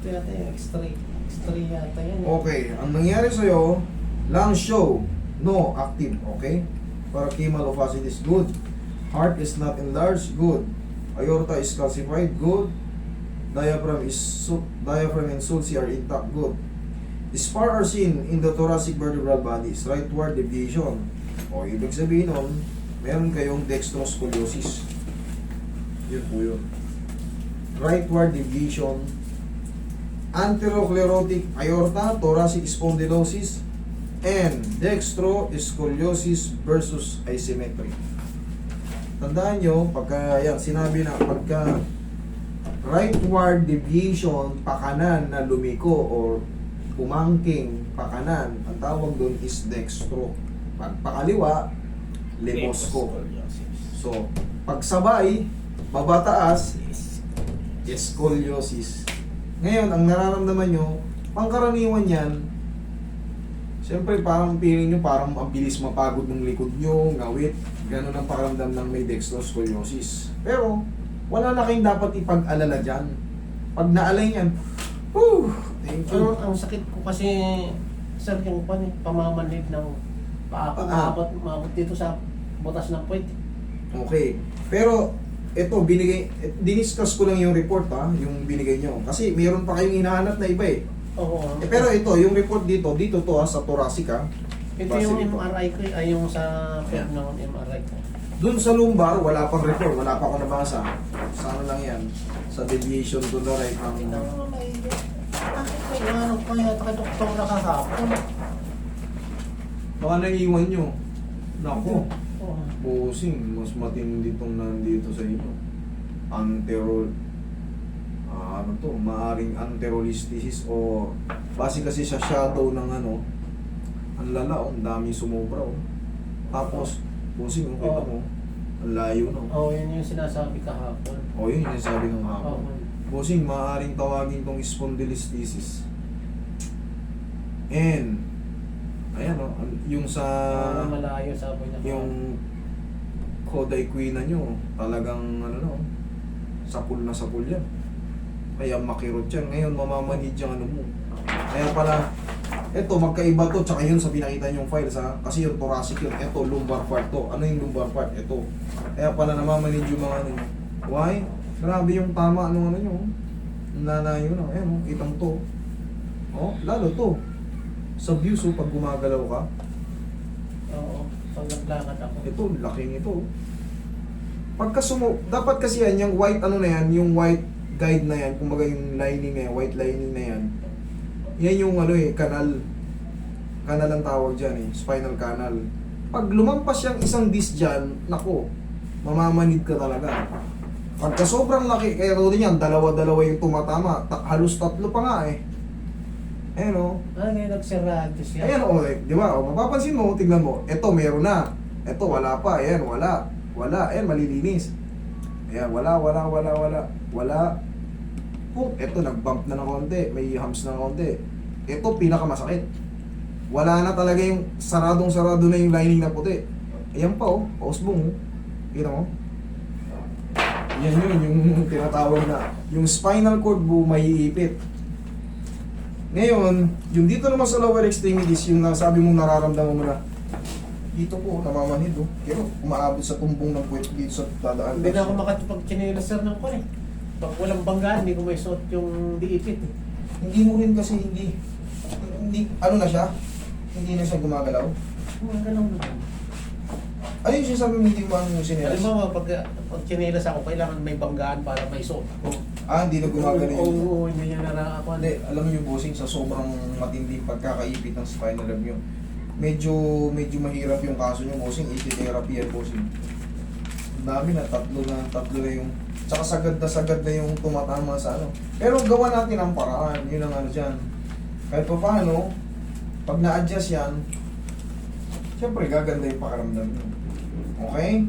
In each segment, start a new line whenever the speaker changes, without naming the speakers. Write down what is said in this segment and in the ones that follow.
Ito yata yung X-ray. X-ray yata yan.
Okay, ang nangyari sa'yo, lung show, no, active, okay? Parachimal opacity is good. Heart is not enlarged, good. Aorta is calcified, good. Diaphragm and sulci are intact, good. Spar are seen in the thoracic vertebral bodies, rightward deviation. O, ibig sabihin nun, meron kayong dextroscoliosis. Yun po yun. Rightward deviation, anterosclerotic aorta, thoracic spondylosis, and dextroscoliosis versus asymmetry. Tandaan nyo, pagka yan, sinabi na, pagka rightward deviation, pakanan na lumiko or pumangking pakanan, ang tawag doon is dextro. Pag pakaliwa, limosco. So, pagsabay, babataas, scoliosis. Ngayon, ang nararamdaman nyo, pangkaraniwan yan, siyempre parang feeling nyo, parang ang bilis mapagod ng likod nyo, ngawit, ganun ang pakiramdam ng may dextroscoliosis. Pero, wala na kayong dapat ipag-alala dyan. Pag naalay yan, whew, thank you.
Ang sakit ko kasi, sir, yung pamamanhid ng maabot dito sa butas ng puwet.
Okay. Pero, ito, diniscuss ko lang yung report yung binigay nyo. Kasi mayroon pa kayong hinahanap na iba eh.
Oo.
Pero ito, yung report dito to sa thoracic
Ito
Base
yung
dito.
MRI ko, ay yung sa
Ayan.
ng MRI ko.
Dun sa lumbar, wala pang report, wala pa ako nabasa. Sa ano lang yan? Sa deviation to the right
Ito
ng...
naman may... Bakit may ano pa yata kay doktor na kahapon?
Baka naiiwan nyo. Nako,
Oo.
busing, mas matindi tong nandito sa inyo. Ano to, maaring anterolisthesis o base kasi sa shadow ng ano, ang lala, ang dami sumobra. Tapos, busing, kita mo, ang layo na.
Oo, yun yung sinasabi kahapon.
Yun yung sabi ng hapon.
Oo.
Busing, maaaring tawagin tong spondylolisthesis. And, ayan yung sa...
Malayo sabi niya.
yung coda equina nyo, talagang sapul na sapul yan. Kaya makirot yan. Ngayon, mamamanid yung ano mo. Kaya pala, eto, magkaiba to, tsaka yun sa pinakita nyong files kasi yung thoracic yun, eto, lumbar part to. Ano yung lumbar part? Eto. Kaya pala namamanid yung mga ano nyo. Why? Grabe yung tama ano nyo. Nanayo na. Ayan, kitang to. Lalo to. Sa views, pag gumagalaw ka,
Oo, pag naglakad ako.
ito, laking ito. Pagka dapat kasi yan, yung white ano na yan, yung white guide na yan, kumbaga yung lining na yan, white lining na yan, yan yung kanal. Kanal ang tawag dyan spinal canal. Pag lumampas yung isang disc dyan, nako, mamamanid ka talaga. Pagka sobrang laki, kaya din yan, dalawa-dalawa yung tumatama, halos tatlo pa nga Ayan
Ngayon nagsarado siya.
Ayan di ba? Mapapansin mo, tignan mo. Ito meron na. Ito wala pa. Ayan, wala. Wala. Ayan, malilinis. Ayan, wala. Ito nag-bump na ng konti. May humps na ng konti. Ito pinakamasakit. Wala na talaga yung saradong-sarado na yung lining na puti. Ayan pa pausbong Kita mo? Yan yung tinatawag na. Yung spinal cord mo may iipit. Ngayon, yung dito naman sa lower extremities, yung nasabi mong nararamdaman mo na, dito po, namamanhid Pero umaabot sa tumbong ng puwet dito sa dadaan.
Hindi na ako makapag-chinela sir ng kon Pag walang banggaan, hindi ko may suot yung diipit
Hindi mo rin kasi hindi, ano na siya? Hindi na siya gumagalaw.
Ganun naman.
Ano yung sinasabi mo hindi mo yung sinelas?
Alam mo, pag chinelas ako, kailangan may banggaan para may suot ako.
Hindi na gumagalaw yun.
Oo, hindi niya narakapan.
Hindi, alam niyo bossing, sa sobrang matinding pagkakaipit ng spinal nerve nyo, medyo mahirap yung kaso nyo bossing, EP therapy yan bossing. Ang dami na, tatlo na yung, tsaka sagad na yung tumatama sa ano. Pero gawa natin ang paraan, yun ang dyan. Kahit pa paano, pag na-adjust yan, syempre gaganda yung pakaramdam nyo. Okay?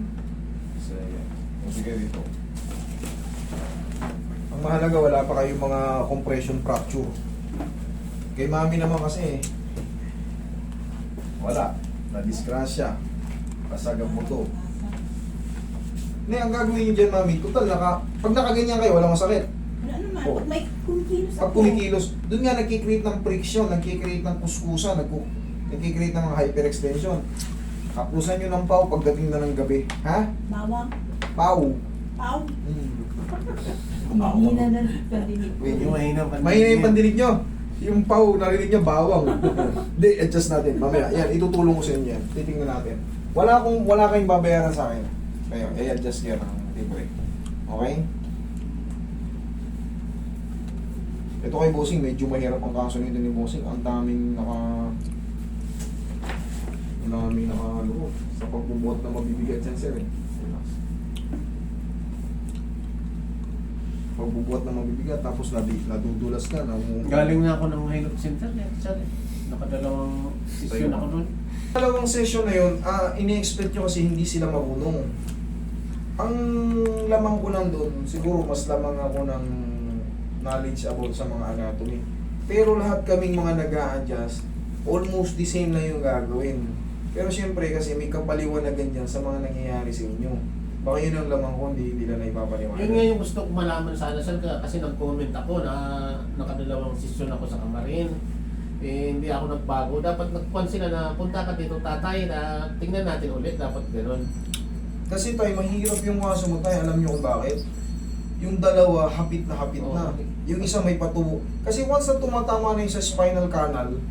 Sige dito. Ang mahalaga, wala pa kayong mga compression fracture. Kay mami naman kasi, wala. Na-disgrasya. Kasagap mo to. Ang gagawin nyo dyan, mami, total, pag nakaganyan kayo, walang masakit.
Wala naman. naman.
Po.
Pag may kumikilos
Pag kumikilos, doon nga nagkikreate ng friction, nagkikreate ng kuskusan, nagkikreate ng mga hyperextension. Kapusan nyo ng pau pagdating na ng gabi. Ha?
Bawang.
Pau.
Pau.
Bawang.
Mahina na pandinig ko.
Yung mahina pa.
Mahina yung pandinig nyo. Yung pau, narinig nyo, bawang. Hindi, adjust natin. Mamaya, yan, itutulong ko sa inyo yan. Titingnan natin. Wala kayong babayaran sa akin. Kaya, i-adjust yan ang libre. Okay? Ito kay Bossing, medyo mahirap ang kaso nito ni Bossing. Ang daming nakaluhod sa pagbubuhat na mabibigat yan, sir. Relax. Pagbubuhat na mabibigat, tapos nadudulas ka.
Galing na ako ng Hilot Center. Sir. Nakadalawang session ako nun.
Dalawang session na yun, ini-expect nyo kasi hindi sila marunong. Ang lamang ko lang doon, siguro mas lamang ako ng knowledge about sa mga anatomy. Pero lahat kaming mga nag-a-adjust, almost the same na yung gagawin. Pero syempre kasi may kapaliwanagan dyan sa mga nangyayari sa inyo. Baka yun ang lamang ko, hindi nila na ipapaliwanag.
Yun nga yung gusto ko malaman sana sir kasi nag-comment ako na nakadalawang session ako sa Kamarin. Eh, hindi ako nagbago. Dapat nagpuan sila na punta ka dito tatay na tingnan natin ulit. Dapat gano'n.
Kasi tayo, mahirap yung kaso mo tayo. Alam nyo kung bakit? Yung dalawa, hapit na hapit na.
Oo.
Yung isa may patubo. Kasi once na tumatama na yung sa spinal canal,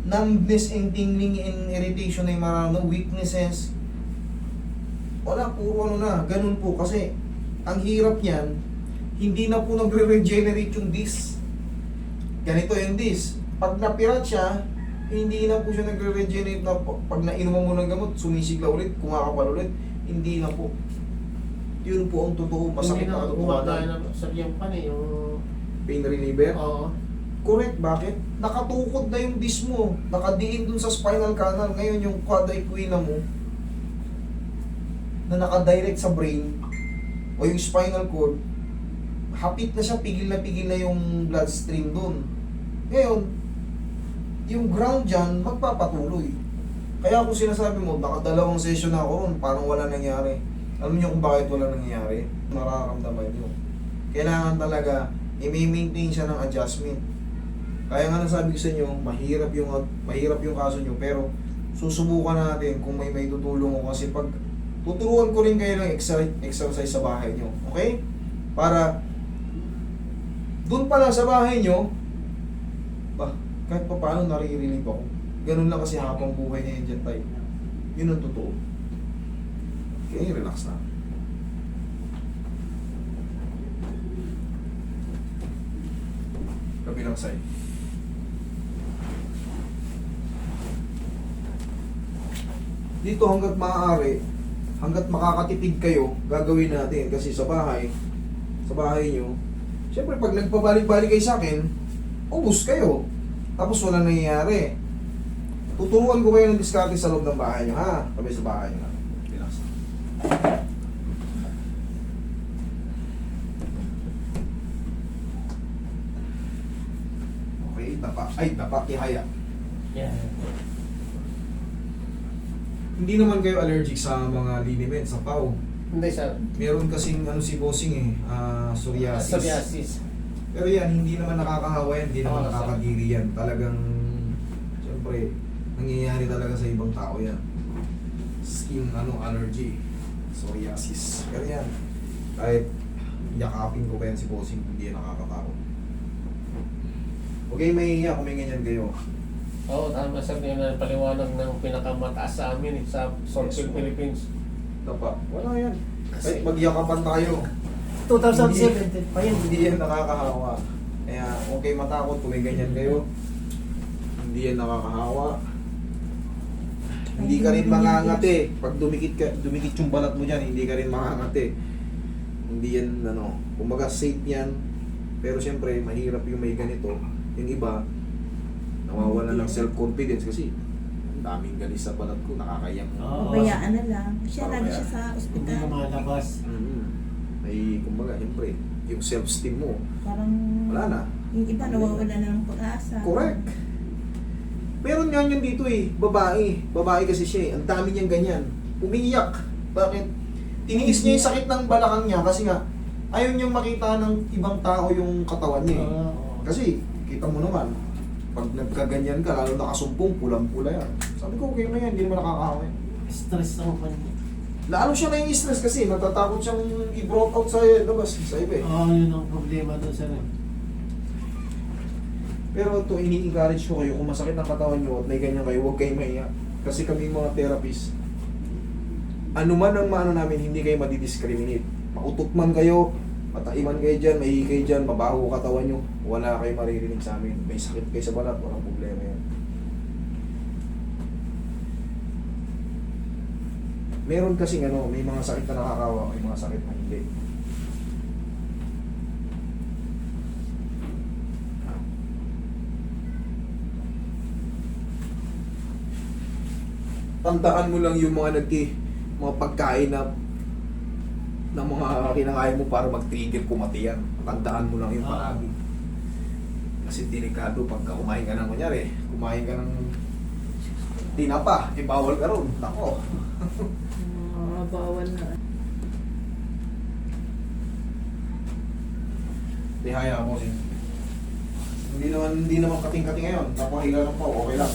numbness and tingling and irritation na yung marano, weaknesses, wala, puro ano na. Ganun po. Kasi, ang hirap niyan, hindi na po nagre-regenerate yung disc. Ganito yung disc. Pag napirat siya, hindi na po siya nagre-regenerate na pag nainuman mo ng gamot, sumisigla ulit, kumakapal ulit. Hindi na po. Yun po ang totoo, masakit
Hindi
na
na
katotohanan.
gumagaya na sir yung pan eh. Yung...
Pain reliever?
Oo.
Correct, bakit? Nakatukod na yung disc mo, nakadiin dun sa spinal canal. Ngayon yung quad equina mo, na nakadirect sa brain, o yung spinal cord, hapit na siya, pigil na yung bloodstream dun. Ngayon, yung ground dyan, magpapatuloy. Kaya kung sinasabi mo, nakadalawang session na ako ron, parang wala nangyari. Alam niyo kung bakit wala nangyari? Nararamdaman niyo. Kailangan talaga, i-maintain siya ng adjustment. Kaya nga nasabi ko sa inyo, mahirap yung kaso niyo, pero susubukan natin kung may tutulong ko kasi pag tuturuan ko rin kayo ng exercise sa bahay niyo. Okay? Para doon pala sa bahay niyo, kahit pa paano nare-relieve ako. Ganun lang kasi habang buhay niya yung dyan tayo. Yun ang totoo. Okay, relax na. Kabilang side. Dito hanggat maaari, hanggat makakatipid kayo, gagawin natin. Kasi sa bahay nyo, syempre pag nagpabalik-balik kayo sa akin, ubus kayo. Tapos wala nangyayari. Tuturuan ko kayo ng diskarte sa loob ng bahay nyo, ha? Kami sa bahay nyo. Relax. Okay, dapa, ihaya.
Yeah.
Hindi naman kayo allergic sa mga liniment, sa pau.
Hindi sir.
Meron kasing si Bossing psoriasis.
Psoriasis.
Pero yan, hindi naman nakakahawa yan, hindi naman
Oo,
nakakadiri yan. Talagang, siyempre, nangyayari talaga sa ibang tao yan. Skin, allergy, psoriasis. Pero yan, kahit yakapin ko pa yan si Bossing, hindi yan nakakatakot. Okay, mahihiya kung may ganyan kayo.
Oo, tama sir. Yun ang paliwanag ng pinakamataas sa amin sa Solfield
Yes,
Philippines.
Tapa, wala yan. Kahit magyakapan tayo,
2017 pa yun.
hindi yan nakakahawa. Kaya, okay matakot kung may ganyan kayo. Hindi yan nakakahawa. Hindi ka rin mangangati. Pag dumikit yung balat mo dyan, hindi ka rin mangangati. Hindi yan, kumbaga safe yan. Pero syempre, mahirap yung may ganito. Yung iba, nawawala ng self-confidence kasi ang daming galis sa balat ko, nakakayang.
Oo.
Bayaan na lang. Siya lagi
Pabayaan.
siya sa
Hindi
ospital.
na malabas.
May, kumbaga, syempre, yung self-esteem mo,
Parang
wala na.
yung iba nawawala na ng pag-asa.
Correct. Meron nga yun dito babae. Babae kasi siya Ang dami niyang ganyan. Umiiyak. Bakit? Tiniis niya yung sakit ng balakang niya kasi nga, Ayaw niyang makita ng ibang tao yung katawan niya eh.
Oo.
Kasi, kita mo naman, pag nagkaganyan ka, lalo nakasumpong, pulang-pula yan. Sabi ko, okay na yan, hindi naman nakakawa yan.
Stress ako pa niya.
Lalo siya na-stress kasi, natatakot siyang i-brought out sa labas, sa iba eh.
Oo, yun ang problema doon sir.
Pero ito, ini-encourage ko kayo, kung masakit ang katawan nyo at may ganyan kayo, huwag kayong mahiya. Kasi kami mga therapist, ano man ang maano namin, hindi kayo madidiscriminate. Mautot man kayo, mataiman kayo dyan, mahihi kayo dyan, mabaho katawan nyo, wala kayo maririnig sa amin. May sakit kayo sa balat, walang problema yan. Meron kasing ano, may mga sakit na nakakawa, may mga sakit na hindi. Tandaan mo lang yung mga mga pagkain na mga kinakain mo para mag-trigger kumatiyan. Tandaan mo lang yung palagi. Kasi delikado pagka kumain ka ng, kunyari, kumain ka ng tinapa, bawal ka ron. Nako.
Bawal na.
Tihaya mo sin. Hindi naman kating-kating ngayon. Napahiga lang po, okay lang.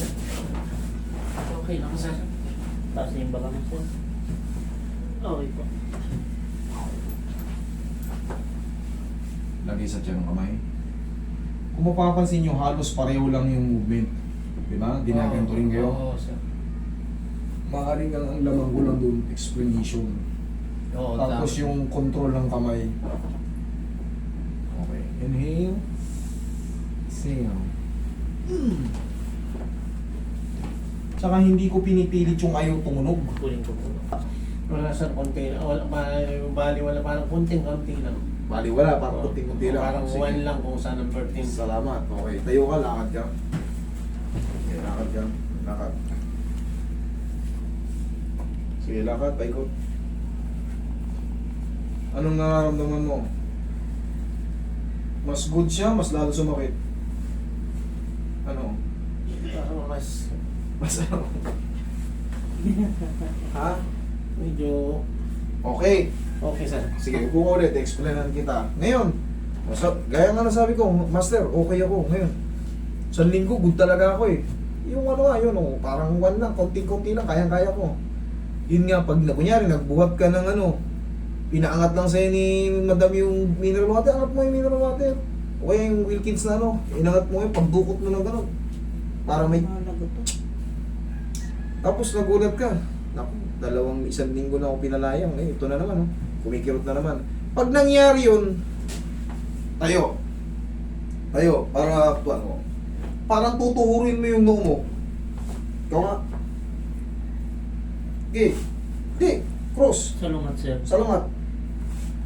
Okay lang sir. Tapos yung baka mo sir. Okay po.
Lagi sa tiyan ng kamay. Kung mapapansin nyo, halos pareho lang yung movement. Di ba? Ginaganto rin kayo.
Oo sir.
Maaaring ang lamang ko lang doon, explanation.
Oo,
Tapos
tama.
yung control ng kamay. Okay. Inhale. Exhale. Tsaka hindi ko pinipilit yung ayaw tumunog.
Kunin ko po. Wala sir, konti lang. Bali wala, parang konting-konti lang.
Bali wala, parang kunting-kunti lang.
Parang
Sige.
1 lang kung saan ang 13.
Salamat. Okay. Tayo ka, lakad ka. Okay, lakad ka. Lakad. Sige, lakad. Paikot. Anong nararamdaman mo? Mas good siya, mas lalo sumakit. Ano?
Parang mas
Mas ano? Ha?
medyo
Okay.
okay sir.
Sige, upo ko ulit. Explainan kita. Ngayon, gaya nga nasabi ko, Master, okay ako. Ngayon, sa linggo, good talaga ako eh. Yung ano nga, yun, parang 1 lang, konting-konti lang, kayang-kaya ko. Yun nga, pag kunyari, nagbuhat ka ng ano, pinaangat lang sa'yo ni madam yung mineral water, angat mo yung mineral water. O kaya yung Wilkins na ano, inangat mo yung pagdukot mo ng gano'n. Para may... Tapos nagulat ka. Naku, 1 linggo na ako pinalayang. Eh, ito na naman, kumikirot na naman. Pag nangyari yun, tayo. Tayo, para, ano, parang tutuhurin mo yung noo mo. Ikaw nga. Okay. Okay. Cross.
Salamat sir.
Salamat.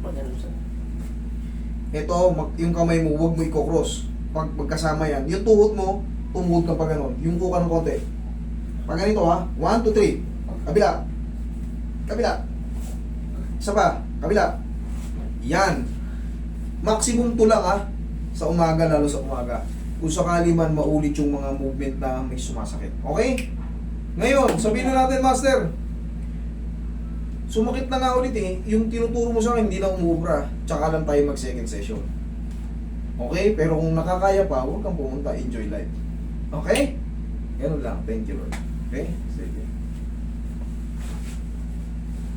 Maganda sir.
Ito, yung kamay mo, huwag mo i-cross. Pag magkasama yan, yung tuhod mo, tumuhod ka pa ganun. Yung kuka ng konti. Pag ganito ha, 1, 2, 3. Kabila. Kabila. Isa pa. Kabila. Yan. Maximum to lang ha. Sa umaga, lalo sa umaga. Kung sakali man maulit yung mga movement na may sumasakit. Okay? Ngayon, sabihin na natin, Master. Sumakit na nga ulit eh. Yung tinuturo mo sa akin, hindi na umubra. Tsaka lang tayo mag second session. Okay? Pero kung nakakaya pa, huwag kang pumunta. Enjoy life. Okay? Ganun lang. Thank you, Lord. Okay? Sige.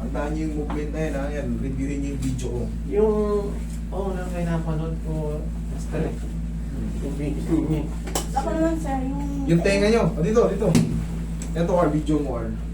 Tandaan niyo yung movement na yan, ha? Yan, reviewin niyo yung video ko.
Yung na kayo napanood ko, Master. Yung video niya.
Ako naman sir,
Yung tenga nyo. Dito, dito. Ito, Carl. Video mo, Carl.